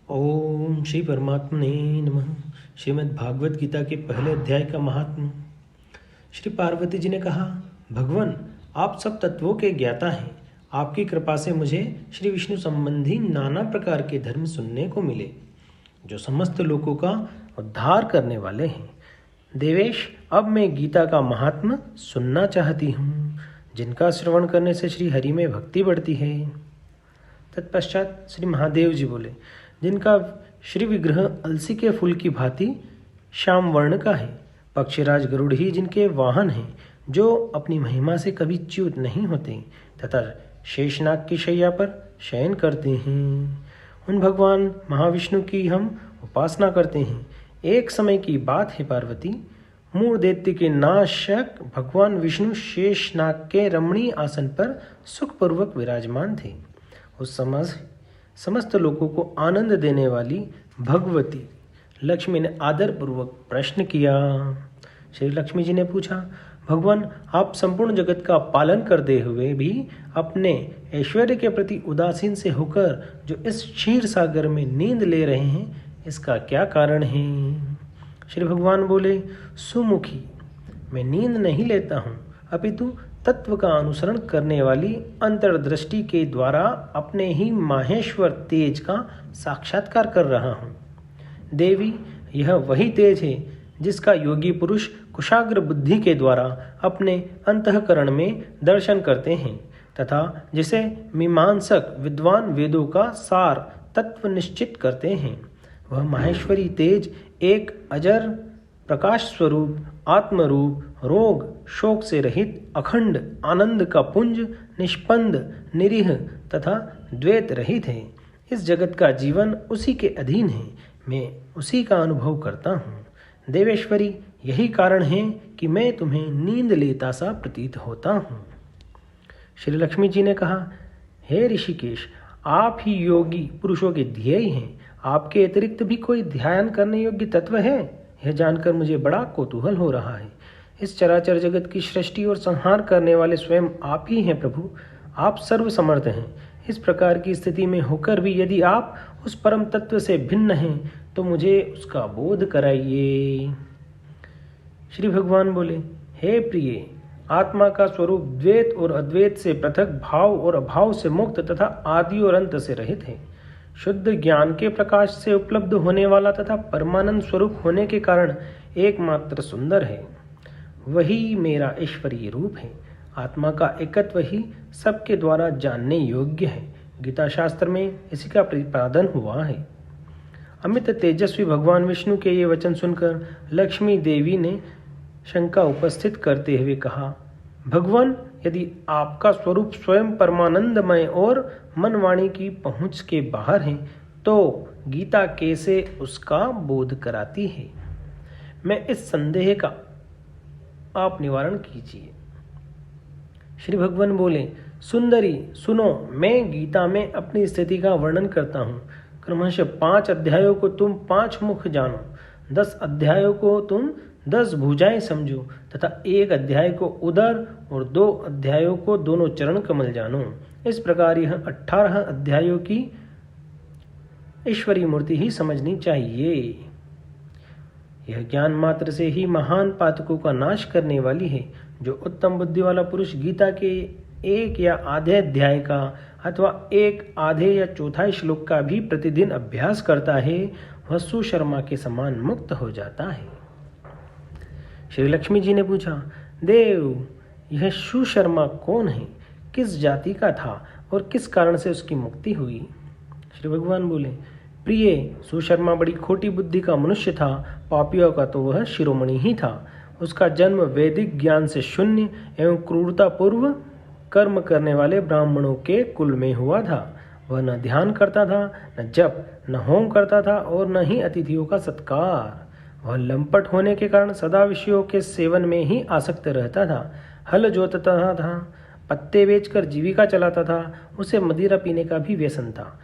ओम श्री परमात्मने नमः। श्रीमद् भागवत गीता के पहले अध्याय का महात्म्य। श्री पार्वती जी ने कहा, भगवान आप सब तत्वों के ज्ञाता हैं। आपकी कृपा से मुझे श्री विष्णु संबंधी नाना प्रकार के धर्म सुनने को मिले जो समस्त लोगों का उद्धार करने वाले हैं। देवेश, अब मैं गीता का महात्म्य सुनना चाहती हूँ, जिनका श्रवण करने से श्री हरि में भक्ति बढ़ती है। तत्पश्चात श्री महादेव जी बोले, जिनका श्री विग्रह अलसी के फूल की भांति श्याम वर्ण का है, पक्षीराज गरुड़ ही जिनके वाहन हैं, जो अपनी महिमा से कभी च्युत नहीं होते तथा शेषनाग की शैया पर शयन करते हैं, उन भगवान महाविष्णु की हम उपासना करते हैं। एक समय की बात है पार्वती, मूल दैत्य के नाशक भगवान विष्णु शेषनाग के रमणीय आसन पर सुखपूर्वक विराजमान थे। उस समय समस्त लोगों को आनंद देने वाली भगवती लक्ष्मी ने आदरपूर्वक प्रश्न किया। श्री लक्ष्मी जी ने पूछा, भगवान आप संपूर्ण जगत का पालन करते हुए भी अपने ऐश्वर्य के प्रति उदासीन से होकर जो इस क्षीर सागर में नींद ले रहे हैं, इसका क्या कारण है? श्री भगवान बोले, सुमुखी, मैं नींद नहीं लेता हूँ, अपितु तत्व का अनुसरण करने वाली अंतर्दृष्टि के द्वारा अपने ही माहेश्वर तेज का साक्षात्कार कर रहा हूँ। देवी, यह वही तेज है जिसका योगी पुरुष कुशाग्र बुद्धि के द्वारा अपने अंतःकरण में दर्शन करते हैं तथा जिसे मीमांसक विद्वान वेदों का सार तत्व निश्चित करते हैं। वह माहेश्वरी तेज एक अजर प्रकाश स्वरूप आत्मरूप रोग शोक से रहित अखंड आनंद का पुंज निष्पंद निरीह तथा द्वैत रहित है। इस जगत का जीवन उसी के अधीन है, मैं उसी का अनुभव करता हूँ। देवेश्वरी, यही कारण है कि मैं तुम्हें नींद लेता सा प्रतीत होता हूँ। श्री लक्ष्मी जी ने कहा, हे ऋषिकेश, आप ही योगी पुरुषों के ध्येय हैं। आपके अतिरिक्त भी कोई ध्यान करने योग्य तत्व है? यह जानकर मुझे बड़ा कौतूहल हो रहा है। इस चराचर जगत की सृष्टि और संहार करने वाले स्वयं आप ही हैं प्रभु। आप सर्व समर्थ हैं। इस प्रकार की स्थिति में होकर भी यदि आप उस परम तत्व से भिन्न हैं तो मुझे उसका बोध कराइए। श्री भगवान बोले, हे प्रिय, आत्मा का स्वरूप द्वैत और अद्वैत से पृथक, भाव और अभाव से मुक्त तथा आदि और अंत से रहित है। शुद्ध ज्ञान के प्रकाश से उपलब्ध होने वाला तथा परमानंद स्वरूप होने के कारण एकमात्र सुंदर है। वही मेरा ईश्वरीय रूप है। आत्मा का एकत्व ही सबके द्वारा जानने योग्य है। गीता शास्त्र में इसी का प्रतिपादन हुआ है। अमित तेजस्वी भगवान विष्णु के ये वचन सुनकर लक्ष्मी देवी ने शंका उपस्थित करते हुए कहा, भगवान, यदि आपका स्वरूप स्वयं परमानंदमय और मन वाणी की पहुंच के बाहर है तो गीता कैसे उसका बोध कराती है? मैं इस संदेह का आप निवारण कीजिए। श्री भगवान बोले, सुंदरी सुनो, मैं गीता में अपनी स्थिति का वर्णन करता हूँ। क्रमशः 5 अध्यायों को तुम 5 मुख जानो, 10 अध्यायों को तुम 10 भुजाएं समझो तथा 1 अध्याय को उदर और 2 अध्यायों को दोनों चरण कमल जानो। इस प्रकार यह 18 अध्यायों की ईश्वरीय मूर्ति ही समझनी चाहिए। यह ज्ञान मात्र से ही महान पातकों का नाश करने वाली है। जो उत्तम बुद्धि वाला पुरुष गीता के 1 या आधे अध्याय का अथवा 1 आधे या चौथाई श्लोक का भी प्रतिदिन अभ्यास करता है, वह सुशर्मा के समान मुक्त हो जाता है। श्री लक्ष्मी जी ने पूछा, देव, यह सुशर्मा कौन है? किस जाति का था और किस कारण से उसकी मुक्ति हुई? श्री भगवान बोले, प्रिय, सुशर्मा बड़ी खोटी बुद्धि का मनुष्य था। पापियों का तो वह शिरोमणि ही था। उसका जन्म वैदिक ज्ञान से शून्य एवं क्रूरता पूर्व कर्म करने वाले ब्राह्मणों के कुल में हुआ था। वह न ध्यान करता था, न जप, न होम करता था और न ही अतिथियों का सत्कार। वह लंपट होने के कारण सदा विषयों के सेवन में ही आसक्त रहता था। हल जोतता था, पत्ते बेचकर जीविका चलाता था। उसे मदिरा पीने का भी व्यसन था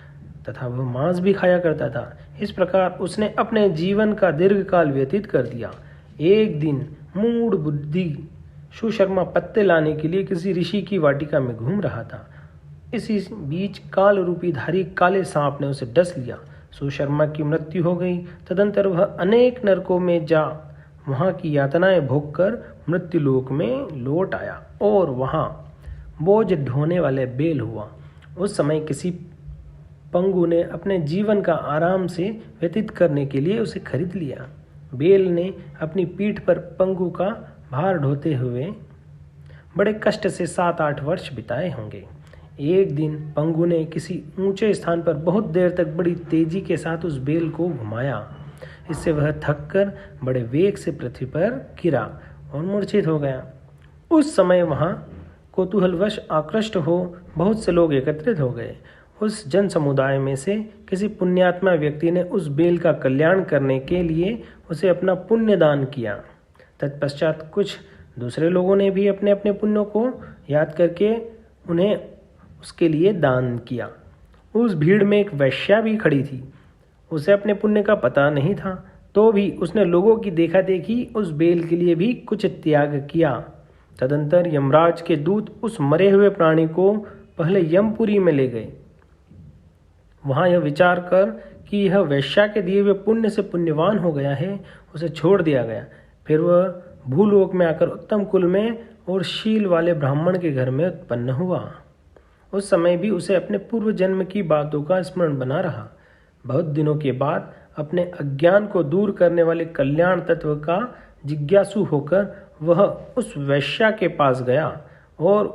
तथा वह मांस भी खाया करता था। इस प्रकार उसने अपने जीवन का दीर्घकाल व्यतीत कर दिया। एक दिन मूढ़ बुद्धि सुशर्मा पत्ते लाने के लिए किसी ऋषि की वाटिका में घूम रहा था। इसी बीच काल रूपी धारी काले सांप ने उसे डस लिया। सुशर्मा की मृत्यु हो गई। तदंतर वह अनेक नरकों में जा वहाँ की यातनाएं भोगकर मृत्युलोक में लौट आया और वहाँ बोझ ढोने वाले बेल हुआ। उस समय किसी पंगु ने अपने जीवन का आराम से व्यतीत करने के लिए उसे खरीद लिया। बेल ने अपनी पीठ पर पंगु का भार ढोते हुए बड़े कष्ट से 7-8 वर्ष बिताए होंगे। एक दिन पंगु ने किसी ऊंचे स्थान पर बहुत देर तक बड़ी तेजी के साथ उस बेल को घुमाया। इससे वह थककर बड़े वेग से पृथ्वी पर गिरा और मूर्छित हो गया। उस समय वहां कौतूहलवश आकृष्ट हो बहुत से लोग एकत्रित हो गए। उस जन समुदाय में से किसी पुण्यात्मा व्यक्ति ने उस बेल का कल्याण करने के लिए उसे अपना पुण्य दान किया। तत्पश्चात कुछ दूसरे लोगों ने भी अपने अपने पुण्यों को याद करके उन्हें उसके लिए दान किया। उस भीड़ में एक वैश्या भी खड़ी थी। उसे अपने पुण्य का पता नहीं था, तो भी उसने लोगों की देखा देखी उस बेल के लिए भी कुछ त्याग किया। तदंतर यमराज के दूत उस मरे हुए प्राणी को पहले यमपुरी में ले गए। वहां यह विचार कर कि यह वैश्या के दिए हुए पुण्य से पुण्यवान हो गया है, उसे छोड़ दिया गया। फिर वह भूलोक में आकर उत्तम कुल में और शील वाले ब्राह्मण के घर में उत्पन्न हुआ। उस समय भी उसे अपने पूर्व जन्म की बातों का स्मरण बना रहा। बहुत दिनों के बाद अपने अज्ञान को दूर करने वाले कल्याण तत्व का जिज्ञासु होकर वह उस वैश्या के पास गया और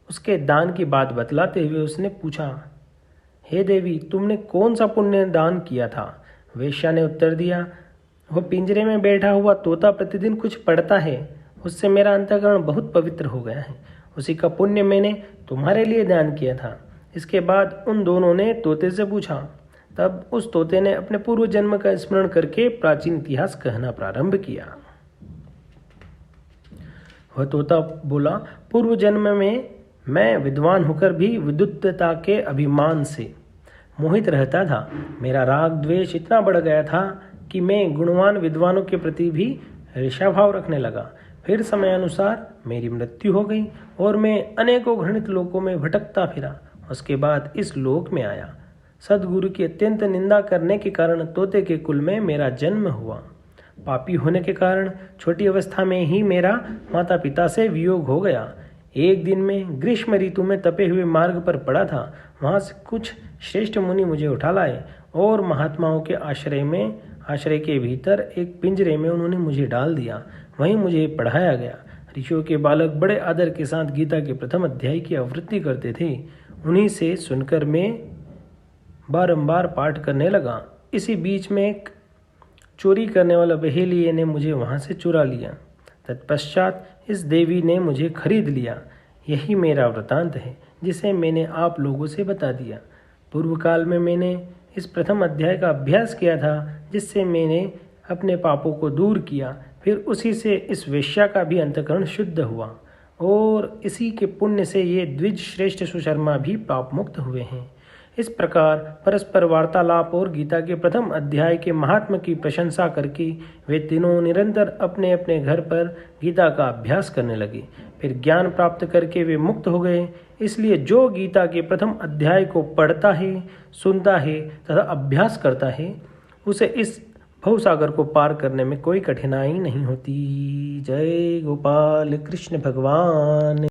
उसके दान की बात बतलाते हुए उसने पूछा, हे देवी, तुमने कौन सा पुण्य दान किया था? वैश्या ने उत्तर दिया, वह पिंजरे में बैठा हुआ तोता प्रतिदिन कुछ पढ़ता है, उससे मेरा अंतःकरण बहुत पवित्र हो गया है। उसी का पुण्य मैंने तुम्हारे लिए दान किया था। इसके बाद उन दोनों ने तोते से पूछा। तब उस तोते ने अपने पूर्व जन्म का स्मरण करके प्राचीन इतिहास कहना प्रारंभ किया। वह तोता बोला, पूर्व जन्म में मैं विद्वान होकर भी विद्वत्ता के अभिमान से मोहित रहता था। मेरा राग द्वेष इतना बढ़ गया था कि मैं गुणवान विद्वानों के प्रति भी ईर्ष्याभाव रखने लगा। फिर समय अनुसार मेरी मृत्यु हो गई और मैं अनेकों घृणित लोकों में भटकता फिरा। उसके बाद इस लोक में आया। सद्गुरु की अत्यंत निंदा करने के कारण तोते के कुल में मेरा जन्म हुआ। पापी होने के कारण छोटी अवस्था में ही मेरा माता पिता से वियोग हो गया। एक दिन मैं ग्रीष्म ऋतु में तपे हुए मार्ग पर पड़ा था। वहां से कुछ श्रेष्ठ मुनि मुझे उठा लाए और महात्माओं के आश्रय के भीतर एक पिंजरे में उन्होंने मुझे डाल दिया। वहीं मुझे पढ़ाया गया। ऋषियों के बालक बड़े आदर के साथ गीता के प्रथम अध्याय की आवृत्ति करते थे। उन्हीं से सुनकर मैं बारंबार पाठ करने लगा। इसी बीच में एक चोरी करने वाला बहेलिये ने मुझे वहां से चुरा लिया। तत्पश्चात इस देवी ने मुझे खरीद लिया। यही मेरा वृतांत है, जिसे मैंने आप लोगों से बता दिया। पूर्व काल में मैंने इस प्रथम अध्याय का अभ्यास किया था, जिससे मैंने अपने पापों को दूर किया। फिर उसी से इस वेश्या का भी अंतःकरण शुद्ध हुआ और इसी के पुण्य से ये द्विज श्रेष्ठ सुशर्मा भी पाप मुक्त हुए हैं। इस प्रकार परस्पर वार्तालाप और गीता के प्रथम अध्याय के महात्म की प्रशंसा करके वे तीनों निरंतर अपने अपने घर पर गीता का अभ्यास करने लगे। फिर ज्ञान प्राप्त करके वे मुक्त हो गए। इसलिए जो गीता के प्रथम अध्याय को पढ़ता है, सुनता है तथा अभ्यास करता है, उसे इस भवसागर को पार करने में कोई कठिनाई नहीं होती। जय गोपाल कृष्ण भगवान।